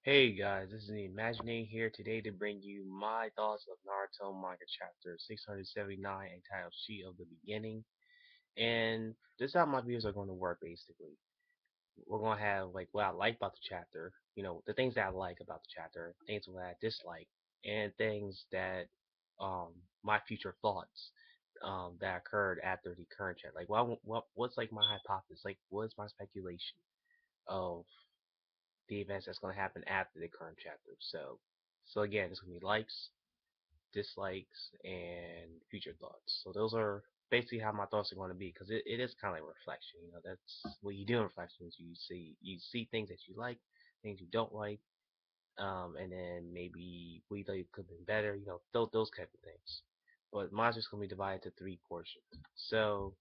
Hey guys, this is the Imaginate here today to bring you my thoughts of Naruto manga chapter 679 entitled Sheet of the Beginning. And this is how my videos are going to work basically. We're going to have like what I like about the chapter, the things that I like about the chapter, things that I dislike, and things that um my future thoughts that occurred after the current chapter. Like what's like my hypothesis, like what's my speculation of the events that's going to happen after the current chapter. So again, it's going to be likes, dislikes, and future thoughts. So those are basically how my thoughts are going to be because it is kind of like reflection. That's what you do in reflections. You see things that you like, things you don't like, and then maybe we thought it could have been better. Those kind of things. But mine's just going to be divided into three portions. So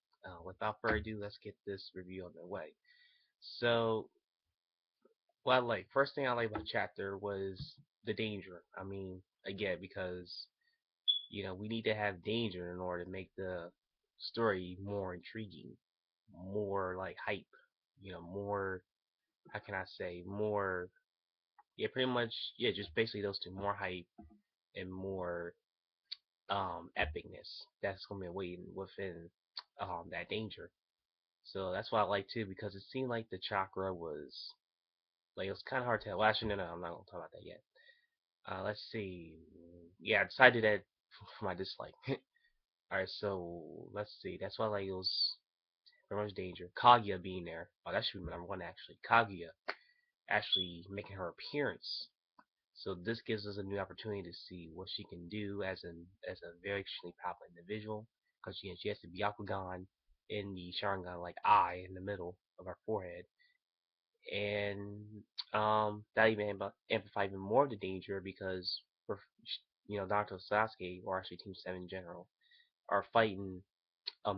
without further ado, let's get this review on the way. So well, like first thing I like about the chapter was the danger. I mean, again, because we need to have danger in order to make the story more intriguing, more like hype. More. How can I say more? Yeah, pretty much. Yeah, just basically those two: more hype and more epicness. That's gonna be waiting within that danger. So that's what I like too because it seemed like the chakra was like it was kind of hard to tell. Well, actually, no, I'm not gonna talk about that yet. Let's see. Yeah, I decided that for my dislike. Alright, so let's see. That's why like it was very much danger. Kaguya being there. Oh, that should be my number one actually. Kaguya actually making her appearance. So this gives us a new opportunity to see what she can do as a very extremely powerful individual. Because she has the Byakugan in the Sharingan like eye in the middle of her forehead. And that even amplify even more of the danger because we're, Naruto and Sasuke, or actually Team Seven in general, are fighting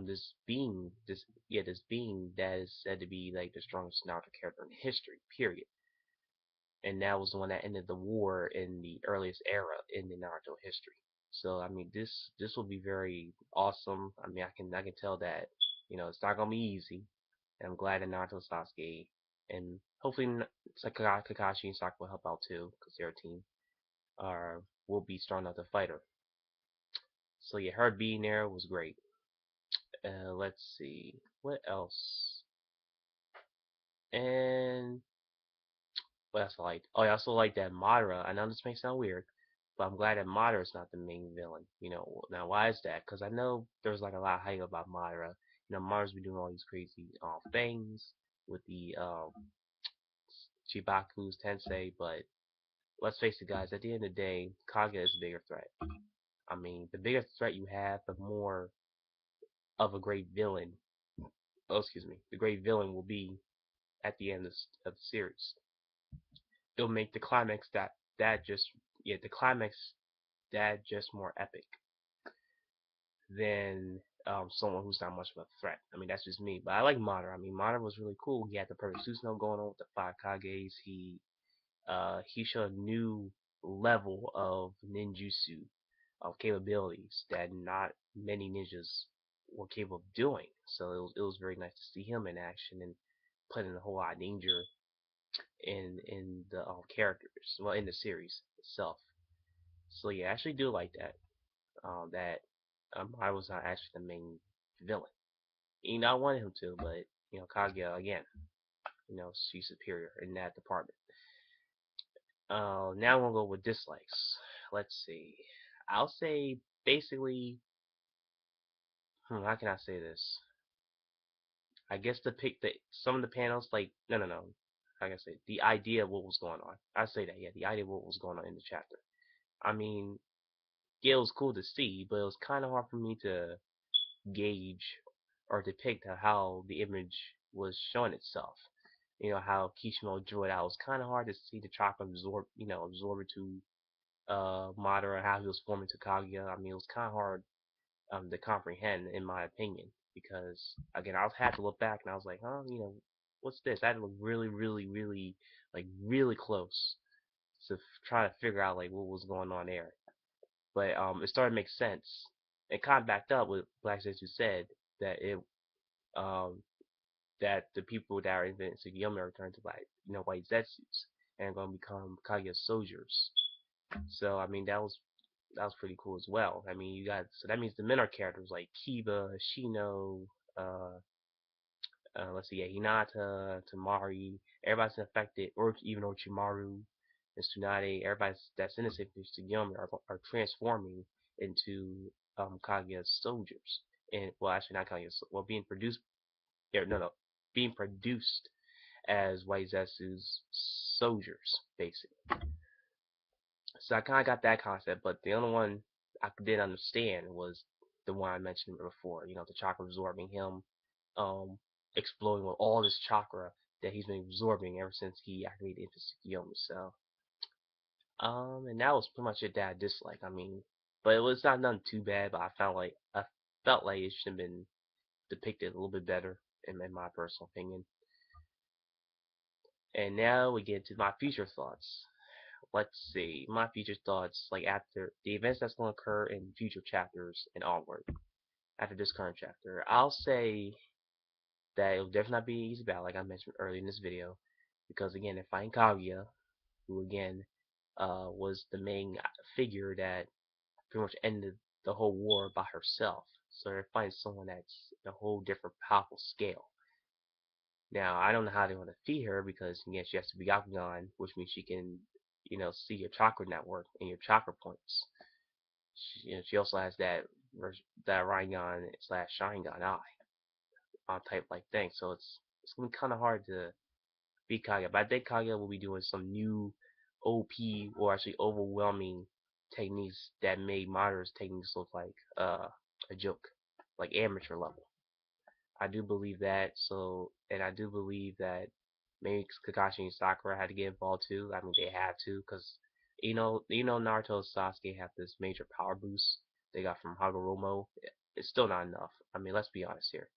this being that is said to be like the strongest Naruto character in history, period. And that was the one that ended the war in the earliest era in the Naruto history. So I mean, this will be very awesome. I mean, I can tell that it's not gonna be easy. And I'm glad that Naruto, Sasuke, and hopefully Kakashi and Sakura will help out too, because their team are will be strong enough to fight her. So yeah, her being there was great. Let's see what else. And what else I liked? Oh, I also like that Madara. I know this may sound weird, but I'm glad that Madara is not the main villain. Now why is that? Because I know there's like a lot of hype about Madara. Madara's been doing all these crazy things with the Chibaku's Tensei, but let's face it, guys. At the end of the day, Kaguya is the bigger threat. I mean, the bigger threat you have, the more of a great villain. Oh, excuse me. The great villain will be at the end of the series. It'll make the climax that just yeah the climax that just more epic than someone who's not much of a threat. I mean that's just me, but I like Madara. I mean Madara was really cool. He had the perfect Susanoo going on with the five Kages. He showed a new level of ninjutsu of capabilities that not many ninjas were capable of doing. So it was very nice to see him in action and putting a whole lot of danger in the characters, well, in the series itself. So yeah, I actually do like that. That I was not actually the main villain. I wanted him to, but Kaguya again, she's superior in that department. Now we'll go with dislikes. Let's see. I'll say basically, how can I say this? I guess to pick some of the panels, like no. How can I say the idea of what was going on? I say that, yeah, the idea of what was going on in the chapter. I mean, yeah, it was cool to see, but it was kind of hard for me to gauge or depict how the image was showing itself. How Kishimo drew it out. It was kind of hard to see the chakra absorb into Madara, how he was forming to Kaguya. I mean, it was kind of hard to comprehend, in my opinion, because again, I had to look back and I was like, huh, what's this? I had to look really, really, really, like really close to try to figure out like what was going on there. But it started to make sense. It kind of backed up with Black Saints who said that it um, that the people that are inventing Tsukiyomi are returned to like white Zetsus, and going to become Kaguya soldiers. So I mean that was pretty cool as well. I mean you got so that means the mentor characters like Kiba, Shino, uh, let's see, yeah, Hinata, Tamari, everybody's affected, or even Orochimaru and Tsunade, everybody's that's innocent to Tsuyomi are transforming into Kaguya's soldiers. And well, actually not Kaguya's, well, being produced, yeah, no, no, being produced as Waizetsu's soldiers, basically. So I kind of got that concept, but the only one I didn't understand was the one I mentioned before. You know, the chakra absorbing him, um, exploding with all this chakra that he's been absorbing ever since he activated into Tsukiyomi. So, and that was pretty much it that I disliked. I mean, but it was not nothing too bad. But I felt like it should have been depicted a little bit better, in my personal opinion. And now we get to my future thoughts. Let's see, my future thoughts, like after the events that's going to occur in future chapters and onward, after this current chapter. I'll say that it will definitely not be an easy battle, like I mentioned earlier in this video, because again, they're fighting Kaguya, who again was the main figure that pretty much ended the whole war by herself. So they're fighting someone that's in a whole different powerful scale. Now, I don't know how they're going to defeat her because again, she has to be Byakugan, which means she can, see your chakra network and your chakra points. She also has that Rinnegan slash Sharingan eye type like thing. So it's gonna be kind of hard to beat Kaguya. But I think Kaguya will be doing some new OP or actually overwhelming techniques that made Madara's techniques look like a joke, like amateur level. I do believe that. So, and I do believe that maybe Kakashi and Sakura had to get involved too. I mean, they had to because Naruto and Sasuke have this major power boost they got from Hagoromo. It's still not enough. I mean, let's be honest here.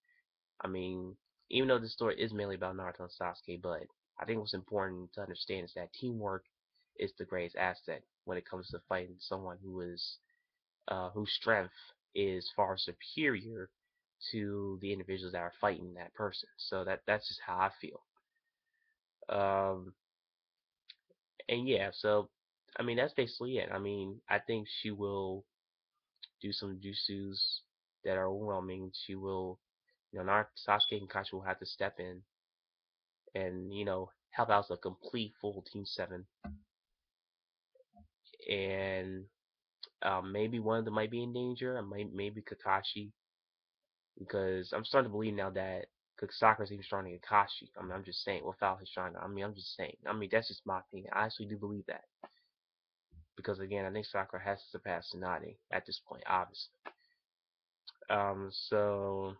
I mean, even though this story is mainly about Naruto and Sasuke, but I think what's important to understand is that teamwork is the greatest asset when it comes to fighting someone whose strength is far superior to the individuals that are fighting that person. So that's just how I feel. Um, and yeah, so I mean that's basically it. I mean I think she will do some jutsus that are overwhelming. She will, Sasuke and Kashi will have to step in and help out a complete full team seven, and maybe one of them might be in danger, and maybe Kakashi, because I'm starting to believe now that Sakura's even stronger than Kakashi. I mean, I'm just saying, without his Sharingan. I mean, I'm just saying. I mean, that's just my opinion. I actually do believe that because again, I think Sakura has to surpass Tsunade at this point, obviously. So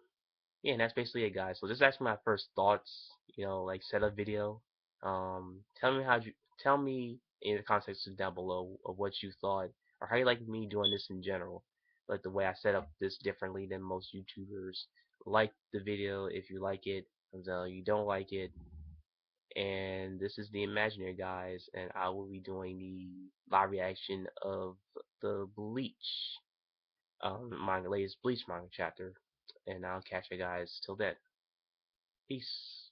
yeah, and that's basically it, guys. So this is actually my first thoughts, like setup video. Tell me in the context down below of what you thought or how you like me doing this in general, like the way I set up this differently than most YouTubers. Like the video if you like it, if you don't like it. And this is the imaginary guys, and I will be doing the live reaction of the Bleach, manga latest Bleach manga chapter. And I'll catch you guys till then. Peace.